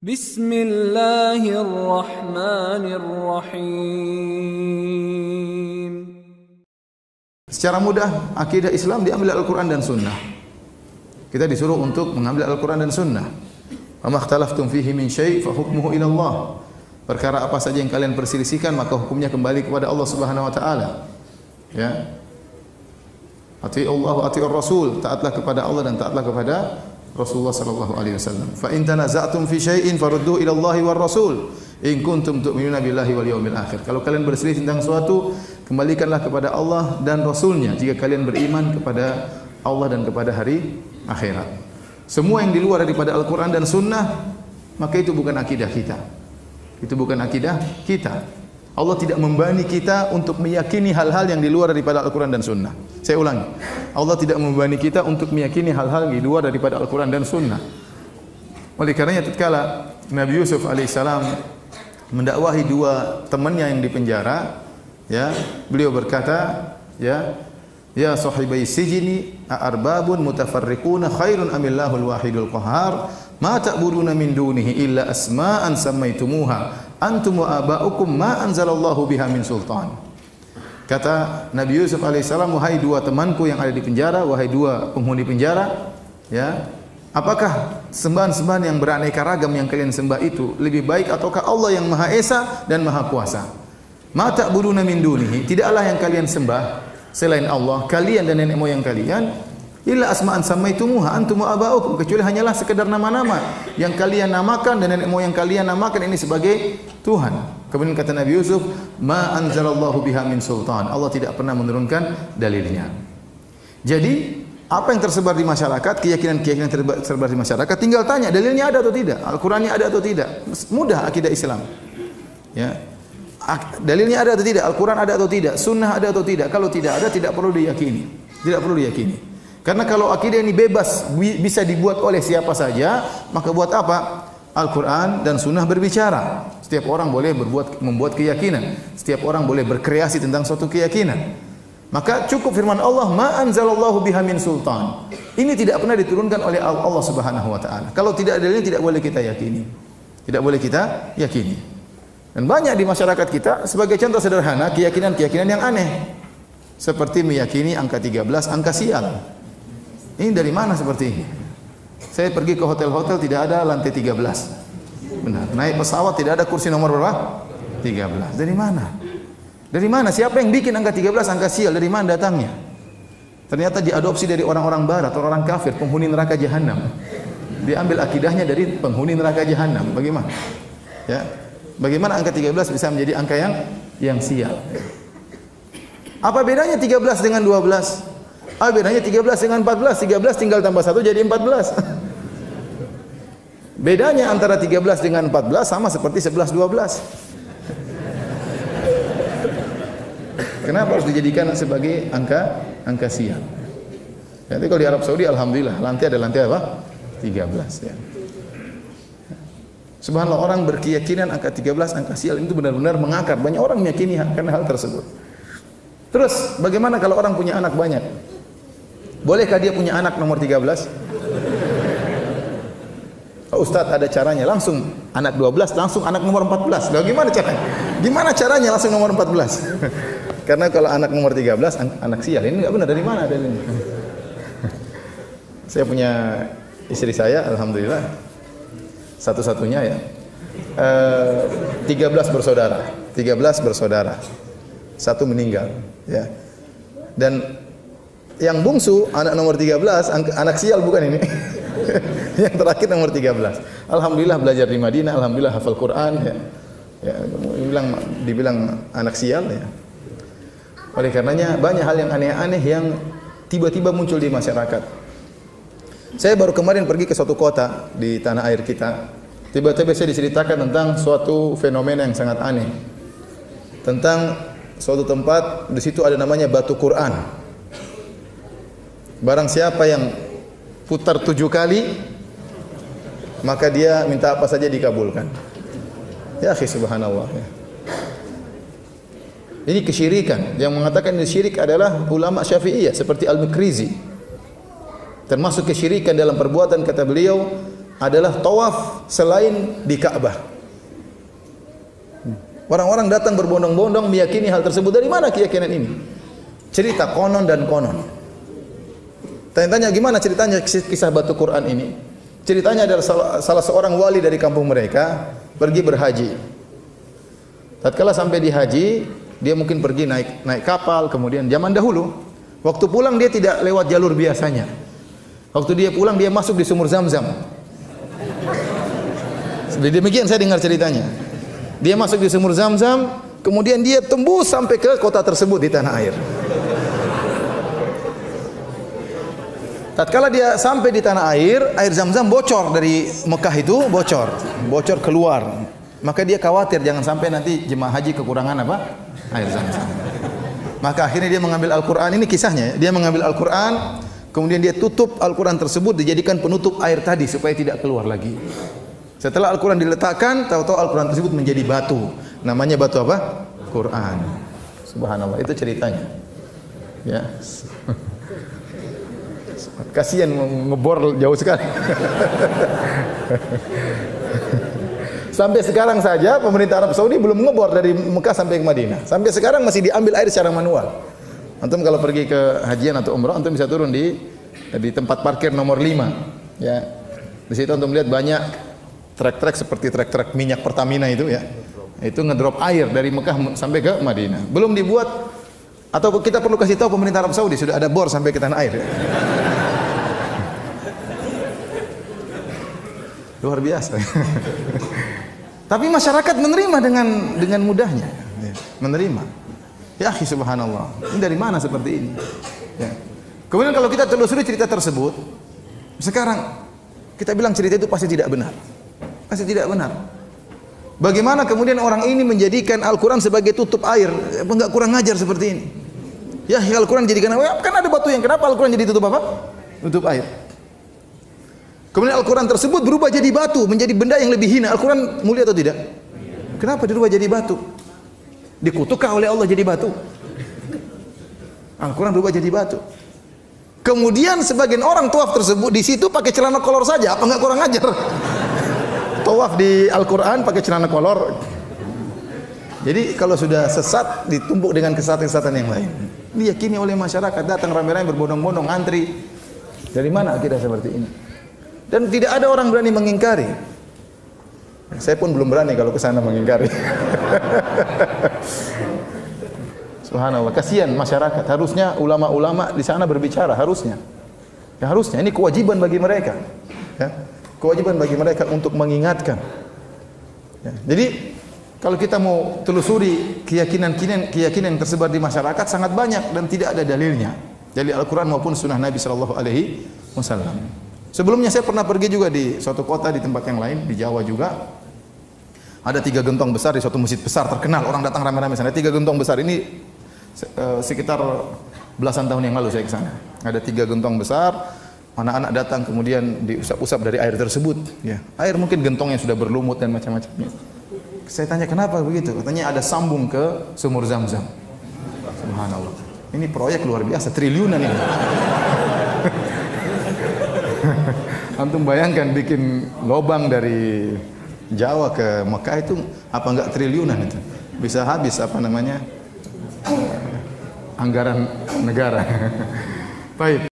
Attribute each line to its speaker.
Speaker 1: Bismillahirrahmanirrahim.
Speaker 2: Secara mudah, akidah Islam diambil Al-Quran dan Sunnah. Kita disuruh untuk mengambil Al-Quran dan Sunnah. Wa ma ikhtalaftum fihi min syai' fa hukmuhu ila Allah. Perkara apa saja yang kalian perselisihkan, maka hukumnya kembali kepada Allah Subhanahu wa taala. Ya. Atiiullah wa atiiur Rasul, taatlah kepada Allah dan taatlah kepada Rasulullah sallallahu alaihi wasallam. Fa in tanaza'tum fi syai'in farudduhu ila Allahi war Rasul in kuntum tu'minuna billahi wal yaumil akhir. Kalau kalian berselisih tentang suatu, kembalikanlah kepada Allah dan Rasulnya jika kalian beriman kepada Allah dan kepada hari akhirat. Semua yang di luar daripada Al-Quran dan Sunnah, maka itu bukan akidah kita. Itu bukan akidah kita. Allah tidak membani kita untuk meyakini hal-hal yang di luar daripada Al-Quran dan Sunnah. Saya ulangi, Allah tidak membani kita untuk meyakini hal-hal yang di luar daripada Al-Quran dan Sunnah. Oleh karenanya tatkala Nabi Yusuf alaihissalam mendakwahi dua temannya yang di penjara, ya, beliau berkata, ya sahibai sijini a'arbabun mutafarriquna khairun amillahul wahidul qahar ma ta'buduna min dunihi illa asma'an sammaitumuha antum wa aba'ukum ma anzalallahu biha min sultan. Kata Nabi Yusuf alaihissalam, wahai dua temanku yang ada di penjara, wahai dua penghuni penjara, ya, apakah sembahan-sembahan yang beraneka ragam yang kalian sembah itu lebih baik ataukah Allah yang Maha Esa dan Maha Kuasa? Ma ta'buduna min dunihi, tidaklah yang kalian sembah selain Allah, kalian dan nenek moyang kalian, illa asma'an sammaitumuha antum wa aba'ukum, kecuali hanyalah sekedar nama-nama yang kalian namakan dan nenek moyang kalian namakan ini sebagai Tuhan. Kemudian kata Nabi Yusuf, ma anzalallahu biha min sultan, Allah tidak pernah menurunkan dalilnya. Jadi apa yang tersebar di masyarakat, keyakinan-keyakinan tersebar di masyarakat, tinggal tanya dalilnya ada atau tidak, Al-Qur'annya ada atau tidak. Mudah akidah Islam. Ya. Dalilnya ada atau tidak, Al-Quran ada atau tidak, Sunnah ada atau tidak. Kalau tidak ada, tidak perlu diyakini. Tidak perlu diyakini. Karena kalau akidah ini bebas, bisa dibuat oleh siapa saja, maka buat apa? Al-Quran dan Sunnah berbicara. Setiap orang boleh membuat keyakinan. Setiap orang boleh berkreasi tentang suatu keyakinan. Maka cukup firman Allah, ma anzalallahu biha min sultan. Ini tidak pernah diturunkan oleh Allah Subhanahu wa taala. Kalau tidak ada dalilnya, tidak boleh kita yakini. Tidak boleh kita yakini. Dan banyak di masyarakat kita, sebagai contoh sederhana, keyakinan-keyakinan yang aneh. Seperti meyakini angka 13, angka sial. Ini dari mana seperti ini? Saya pergi ke hotel-hotel, tidak ada lantai 13. Benar. Naik pesawat, tidak ada kursi nomor berapa? 13. Dari mana? Dari mana? Siapa yang bikin angka 13, angka sial? Dari mana datangnya? Ternyata diadopsi dari orang-orang barat, orang kafir, penghuni neraka jahanam. Diambil akidahnya dari penghuni neraka jahanam. Bagaimana? Ya. Bagaimana angka 13 bisa menjadi angka yang sial? Apa bedanya 13 dengan 12? Bedanya 13 dengan 14. 13 tinggal tambah 1 jadi 14. Bedanya antara 13 dengan 14 sama seperti 11 12. Kenapa harus dijadikan sebagai angka sial? Jadi kalau di Arab Saudi alhamdulillah lantai ada lantai apa? 13 ya. Subhanallah, orang berkeyakinan angka 13, angka sial itu benar-benar mengakar. Banyak orang meyakini karena hal tersebut. Terus, bagaimana kalau orang punya anak banyak? Bolehkah dia punya anak nomor 13? Oh, Ustaz, ada caranya. Langsung anak 12, langsung anak nomor 14. Lalu gimana caranya? Gimana caranya langsung nomor 14? Karena kalau anak nomor 13, anak sial. Ini enggak benar. Dari mana ada ini? Saya punya istri saya, alhamdulillah, satu-satunya ya, 13 bersaudara, 13 bersaudara, satu meninggal, ya. Dan yang bungsu anak nomor 13, anak sial bukan ini. Yang terakhir nomor 13. Alhamdulillah belajar di Madinah, alhamdulillah hafal Quran, ya. Ya, dibilang anak sial, ya. Oleh karenanya banyak hal yang aneh-aneh yang tiba-tiba muncul di masyarakat. Saya baru kemarin pergi ke suatu kota di tanah air kita. Tiba-tiba saya diceritakan tentang suatu fenomena yang sangat aneh. Tentang suatu tempat, di situ ada namanya batu Quran. Barang siapa yang putar 7 kali, maka dia minta apa saja dikabulkan. Ya akhi, subhanallah. Ini kesyirikan. Yang mengatakan ini syirik adalah ulama Syafi'iyah seperti Al-Mikrizi. Termasuk kesyirikan dalam perbuatan, kata beliau, adalah tawaf selain di Ka'bah. Orang-orang datang berbondong-bondong meyakini hal tersebut. Dari mana keyakinan ini? Cerita konon dan konon. Tanya-tanya gimana ceritanya kisah batu Quran ini? Ceritanya adalah salah seorang wali dari kampung mereka pergi berhaji. Tatkala sampai di haji, dia mungkin pergi naik kapal, kemudian zaman dahulu waktu pulang dia tidak lewat jalur biasanya. Waktu dia pulang dia masuk di sumur Zam-Zam. Demikian saya dengar ceritanya. Dia masuk di sumur Zam-Zam, kemudian dia tembus sampai ke kota tersebut di tanah air. Tatkala dia sampai di tanah air Zam-Zam bocor dari Mekah itu, bocor keluar. Maka dia khawatir jangan sampai nanti jemaah haji kekurangan apa? Air Zam-Zam. Maka akhirnya dia mengambil Al-Qur'an, ini kisahnya, dia mengambil Al-Qur'an, kemudian dia tutup Al-Qur'an tersebut dijadikan penutup air tadi supaya tidak keluar lagi. Setelah Al-Qur'an diletakkan, tahu-tahu Al-Qur'an tersebut menjadi batu. Namanya batu apa? Quran. Subhanallah, itu ceritanya. Ya. Kasihan ngebor jauh sekali. Sampai sekarang saja pemerintah Arab Saudi belum ngebor dari Mekah sampai ke Madinah. Sampai sekarang masih diambil air secara manual. Antum kalau pergi ke hajian atau umrah, antum bisa turun di tempat parkir nomor 5. Ya. Di situ antum lihat banyak trek-trek seperti trek-trek minyak Pertamina itu ya. Itu ngedrop air dari Mekah sampai ke Madinah. Belum dibuat, atau kita perlu kasih tahu pemerintah Arab Saudi sudah ada bor sampai ke tanah air. Ya. Luar biasa. Tapi masyarakat menerima dengan mudahnya. Menerima. Ya akhi subhanallah. Ini dari mana seperti ini? Ya. Kemudian kalau kita telusuri cerita tersebut, sekarang kita bilang cerita itu pasti tidak benar. Pasti tidak benar. Bagaimana kemudian orang ini menjadikan Al-Quran sebagai tutup air? Enggak kurang ajar seperti ini. Ya Al-Quran dijadikan apa? Kan ada batu yang kenapa Al-Quran jadi tutup apa? Tutup air. Kemudian Al-Quran tersebut berubah jadi batu, menjadi benda yang lebih hina. Al-Quran mulia atau tidak? Kenapa dirubah jadi batu? Dikutukkah oleh Allah jadi batu? Al-Quran berubah jadi batu. Kemudian sebagian orang tawaf tersebut di situ pakai celana kolor saja, apa enggak kurang ajar? Tawaf di Al-Quran pakai celana kolor. Jadi kalau sudah sesat ditumpuk dengan kesesatan-kesesatan yang lain. Diyakini oleh masyarakat, datang ramai-ramai berbondong-bondong antri. Dari mana akidah seperti ini? Dan tidak ada orang berani mengingkari. Saya pun belum berani kalau ke sana mengingkari. Subhanallah, kasihan masyarakat. Harusnya ulama-ulama di sana berbicara, harusnya. Ya harusnya, ini kewajiban bagi mereka. Ya, kewajiban bagi mereka untuk mengingatkan. Ya, jadi kalau kita mau telusuri keyakinan yang tersebar di masyarakat sangat banyak dan tidak ada dalilnya dari Al-Quran maupun Sunnah Nabi Sallallahu Alaihi Wasallam. Sebelumnya saya pernah pergi juga di suatu kota di tempat yang lain di Jawa juga. Ada 3 gentong besar di suatu masjid besar terkenal, orang datang ramai-ramai sana. 3 gentong besar ini sekitar belasan tahun yang lalu saya ke sana. Ada 3 gentong besar, anak-anak datang kemudian diusap-usap dari air tersebut. Ya, air mungkin gentong yang sudah berlumut dan macam-macamnya. Saya tanya kenapa begitu? Katanya ada sambung ke sumur Zam-Zam. Subhanallah. Ini proyek luar biasa, triliunan ini. Antum bayangkan bikin lobang dari Jawa ke Mekah itu apa enggak triliunan itu? Bisa habis apa namanya? Anggaran negara. Baik.